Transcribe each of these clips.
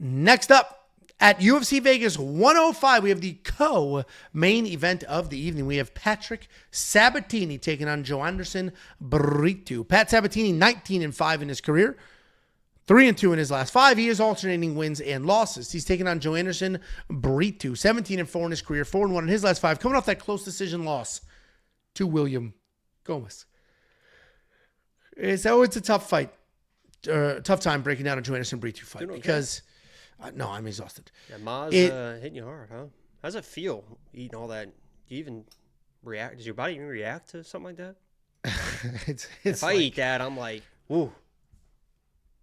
Next up, at UFC Vegas 105, we have the co-main event of the evening. We have Patrick Sabatini taking on Joanderson Brito. Pat Sabatini, 19-5 in his career, 3-2 in his last 5. He is alternating wins and losses. He's taking on Joanderson Brito, 17-4 in his career, 4-1 in his last 5, coming off that close decision loss to William Gomez. It's always a tough fight, tough time breaking down a Joanderson Brito fight because... no, I'm exhausted. Yeah, Ma's hitting you hard, huh? How's it feel eating all that? Do you even react? Does your body even react to something like that? If I eat that, I'm like, woo.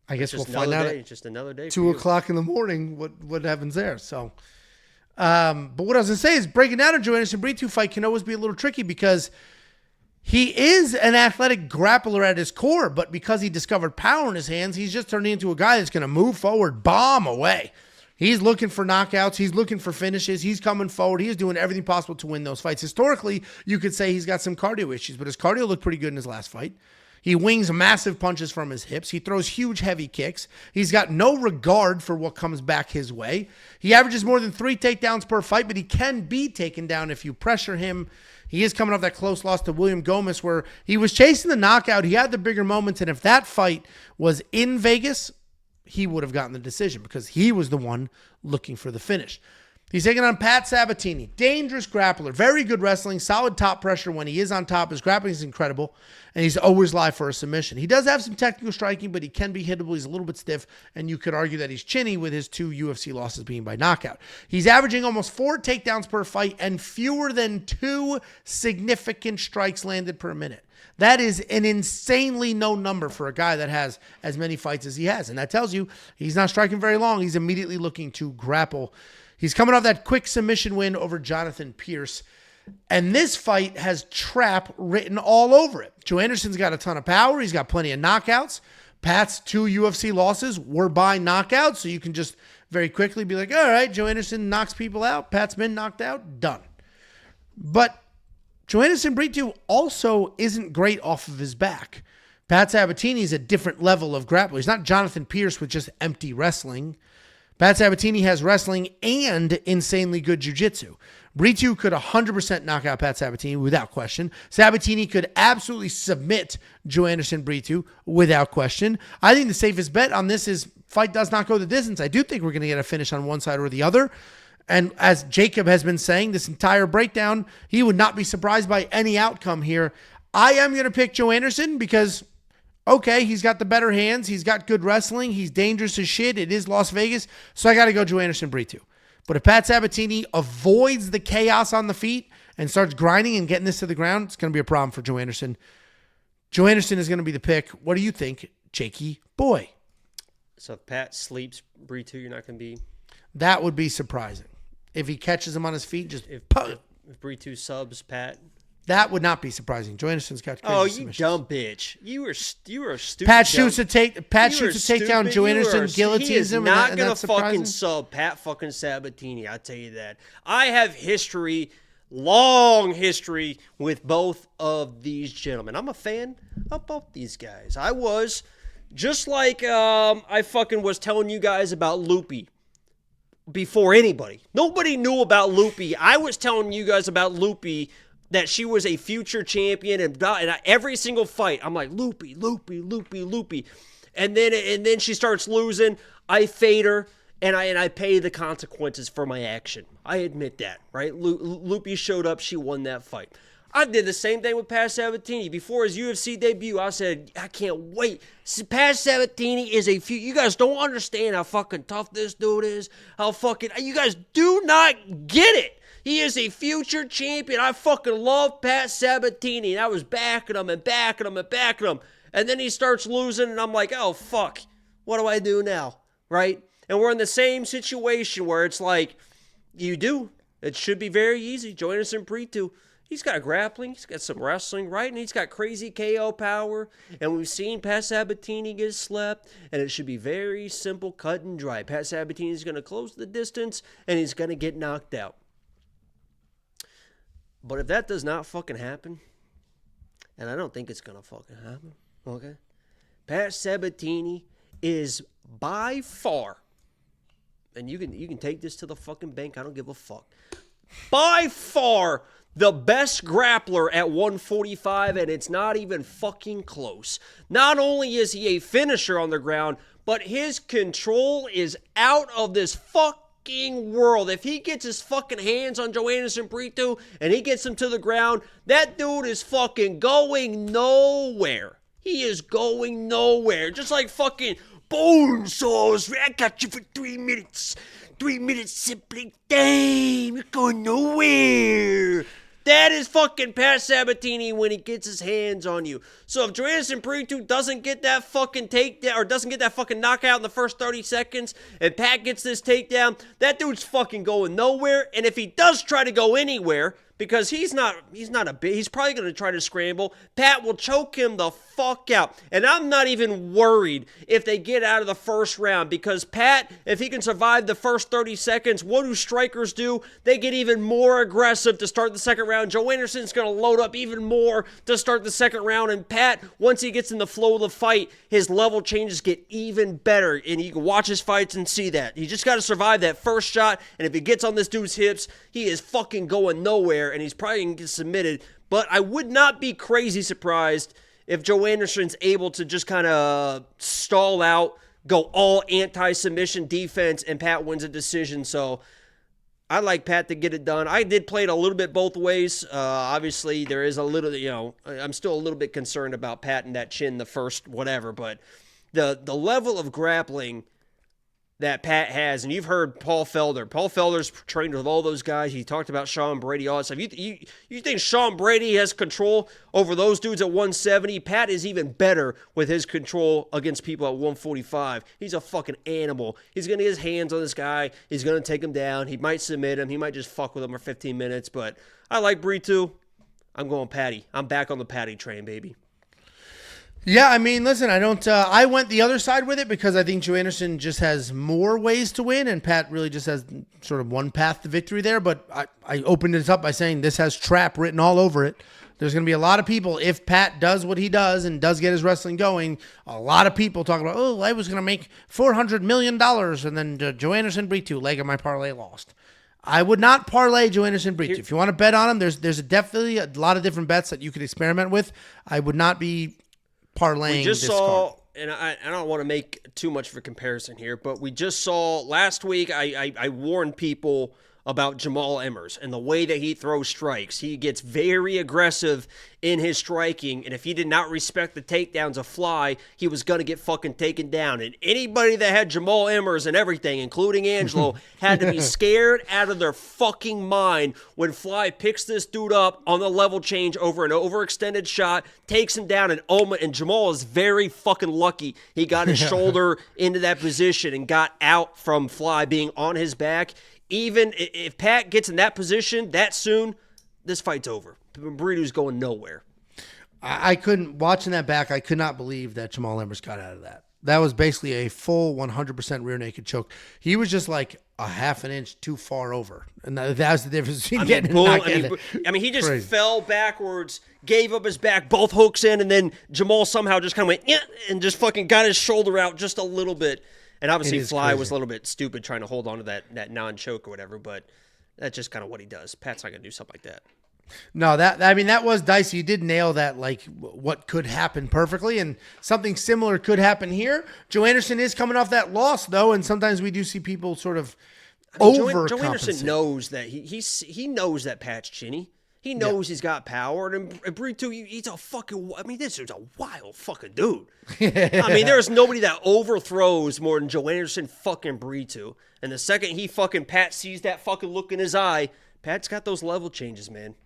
I guess we'll find out. It's just another day. 2 o'clock in the morning. What happens there? So, but what I was gonna say is breaking down a Joanderson Brito fight can always be a little tricky because he is an athletic grappler at his core, but because he discovered power in his hands, he's just turning into a guy that's going to move forward, bomb away. He's looking for knockouts. He's looking for finishes. He's coming forward. He's doing everything possible to win those fights. Historically, you could say he's got some cardio issues, but his cardio looked pretty good in his last fight. He wings massive punches from his hips. He throws huge, heavy kicks. He's got no regard for what comes back his way. He averages more than 3 takedowns per fight, but he can be taken down if you pressure him. He is coming off that close loss to William Gomez where he was chasing the knockout. He had the bigger moments, and if that fight was in Vegas, he would have gotten the decision because he was the one looking for the finish. He's taking on Pat Sabatini, dangerous grappler, very good wrestling, solid top pressure when he is on top. His grappling is incredible, and he's always live for a submission. He does have some technical striking, but he can be hittable. He's a little bit stiff, and you could argue that he's chinny with his 2 UFC losses being by knockout. He's averaging almost 4 takedowns per fight and fewer than 2 significant strikes landed per minute. That is an insanely low number for a guy that has as many fights as he has, and that tells you he's not striking very long. He's immediately looking to grapple. He's coming off that quick submission win over Jonathan Pierce. And this fight has trap written all over it. Joanderson's got a ton of power. He's got plenty of knockouts. Pat's 2 UFC losses were by knockouts. So you can just very quickly be like, all right, Joanderson knocks people out. Pat's been knocked out. Done. But Joanderson Brito also isn't great off of his back. Pat Sabatini is a different level of grappler. He's not Jonathan Pierce with just empty wrestling. Pat Sabatini has wrestling and insanely good jiu-jitsu. Brito could 100% knock out Pat Sabatini without question. Sabatini could absolutely submit Joanderson Brito without question. I think the safest bet on this is fight does not go the distance. I do think we're going to get a finish on one side or the other. And as Jacob has been saying this entire breakdown, he would not be surprised by any outcome here. I am going to pick Joanderson because... okay, he's got the better hands. He's got good wrestling. He's dangerous as shit. It is Las Vegas. So I got to go Joanderson Brito. But if Pat Sabatini avoids the chaos on the feet and starts grinding and getting this to the ground, it's going to be a problem for Joanderson. Joanderson is going to be the pick. What do you think, Jakey boy? So if Pat sleeps Brito, you're not going to be... That would be surprising. If he catches him on his feet, just... If Brito subs Pat... That would not be surprising. Joanderson's got crazy submissions. Dumb bitch! You were a stupid. Pat shoots a takedown. Joanderson guillotines him. He is not gonna fucking sub Pat fucking Sabatini. I tell you that. I have long history with both of these gentlemen. I'm a fan of both these guys. I was just like I fucking was telling you guys about Loopy before anybody. Nobody knew about Loopy. I was telling you guys about Loopy. That she was a future champion, and every single fight, I'm like, Loopy. And then she starts losing. I fade her, and I pay the consequences for my action. I admit that, right? Loopy showed up. She won that fight. I did the same thing with Pat Sabatini. Before his UFC debut, I said, I can't wait. Pat Sabatini is a few. You guys don't understand how fucking tough this dude is. You guys do not get it. He is a future champion. I fucking love Pat Sabatini. And I was backing him. And then he starts losing, and I'm like, oh, fuck. What do I do now? Right? And we're in the same situation where it's like, you do. It should be very easy. Joanderson Brito. He's got grappling. He's got some wrestling, right? And he's got crazy KO power. And we've seen Pat Sabatini get slept. And it should be very simple, cut and dry. Pat Sabatini is going to close the distance, and he's going to get knocked out. But if that does not fucking happen, and I don't think it's going to fucking happen, okay? Pat Sabatini is by far and you can take this to the fucking bank. I don't give a fuck. By far the best grappler at 145, and it's not even fucking close. Not only is he a finisher on the ground, but his control is out of this fucking world. If he gets his fucking hands on Joanderson Brito and he gets him to the ground, that dude is fucking going nowhere. He is going nowhere. Just like fucking bone saws. I got you for 3 minutes. 3 minutes simply. Damn, you're going nowhere. That is fucking Pat Sabatini when he gets his hands on you. So if Joanderson Brito doesn't get that fucking takedown, or doesn't get that fucking knockout in the first 30 seconds, and Pat gets this takedown, that dude's fucking going nowhere. And if he does try to go anywhere, because he's probably going to try to scramble, Pat will choke him the fuck out. And I'm not even worried if they get out of the first round, because Pat, if he can survive the first 30 seconds, what do strikers do? They get even more aggressive to start the second round. Joanderson's going to load up even more to start the second round. And Pat, once he gets in the flow of the fight, his level changes get even better. And you can watch his fights and see that. You just got to survive that first shot. And if he gets on this dude's hips, he is fucking going nowhere. And he's probably going to get submitted. But I would not be crazy surprised if Joanderson's able to just kind of stall out, go all anti-submission defense, and Pat wins a decision. So I like Pat to get it done. I did play it a little bit both ways. Obviously, there is a little, I'm still a little bit concerned about Pat and that chin the first whatever. But the level of grappling that Pat has, and you've heard Paul Felder. Paul Felder's trained with all those guys. He talked about Sean Brady, all that stuff. You think Sean Brady has control over those dudes at 170? Pat is even better with his control against people at 145. He's a fucking animal. He's going to get his hands on this guy. He's going to take him down. He might submit him. He might just fuck with him for 15 minutes. But I like Brito. I'm going Patty. I'm back on the Patty train, baby. Yeah, I mean, listen, I went the other side with it because I think Joanderson just has more ways to win, and Pat really just has sort of one path to victory there. But I opened it up by saying this has trap written all over it. There's going to be a lot of people, if Pat does what he does and does get his wrestling going, a lot of people talking about, oh, I was going to make $400 million, and then Joanderson Brito, leg of my parlay, lost. I would not parlay Joanderson Brito. If you want to bet on him, there's definitely a lot of different bets that you could experiment with. I would not be parlaying. We just this saw, card. and I don't want to make too much of a comparison here, but we just saw last week, I warned people about Jamal Emmers and the way that he throws strikes. He gets very aggressive in his striking, and if he did not respect the takedowns of Fly, he was going to get fucking taken down. And anybody that had Jamal Emmers and everything, including Angelo, had to be scared out of their fucking mind when Fly picks this dude up on the level change over an overextended shot, takes him down, and Jamal is very fucking lucky he got his shoulder into that position and got out from Fly being on his back. Even if Pat gets in that position that soon, this fight's over. Brito's going nowhere. I couldn't, watching that back, I could not believe that Jamal Emmers got out of that. That was basically a full 100% rear naked choke. He was just like a half an inch too far over. And that's the difference between getting and not getting it. I mean, he just fell backwards, gave up his back, both hooks in, and then Jamal somehow just kind of went, yeah, and just fucking got his shoulder out just a little bit. And obviously Fly was a little bit stupid trying to hold on to that non-choke or whatever, but that's just kind of what he does. Pat's not going to do something like that. No, that was dicey. You did nail that, like what could happen perfectly, and something similar could happen here. Joanderson is coming off that loss, though, and sometimes we do see people sort of overcompensate. Joanderson knows that he knows that Pat's chinny. He knows he's got power, and Brito, he's a fucking. I mean, this dude's a wild fucking dude. I mean, there's nobody that overthrows more than Joanderson fucking Brito. And the second Pat sees that fucking look in his eye, Pat's got those level changes, man.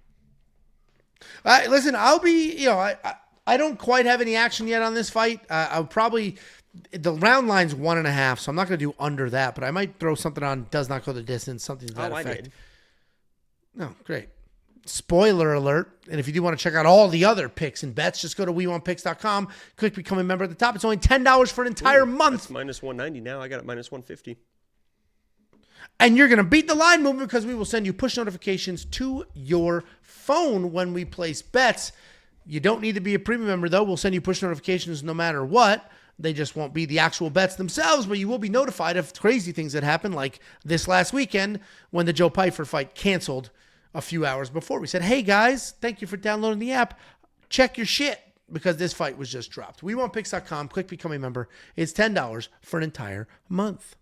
Listen, I'll be. I don't quite have any action yet on this fight. I'll probably. The round line's 1.5, so I'm not going to do under that, but I might throw something on. Does not go the distance. Something to that effect. I did. No, great. Spoiler alert. And if you do want to check out all the other picks and bets, just go to WeWantPicks.com. Click Become a Member at the top. It's only $10 for an entire month. It's minus $190 now. I got it minus $150. And you're going to beat the line movement because we will send you push notifications to your phone when we place bets. You don't need to be a premium member, though. We'll send you push notifications no matter what. They just won't be the actual bets themselves, but you will be notified of crazy things that happen, like this last weekend when the Joe Pyfer fight canceled a few hours before. We said, hey guys, thank you for downloading the app. Check your shit because this fight was just dropped. WeWantPicks.com. Click become a member. It's $10 for an entire month.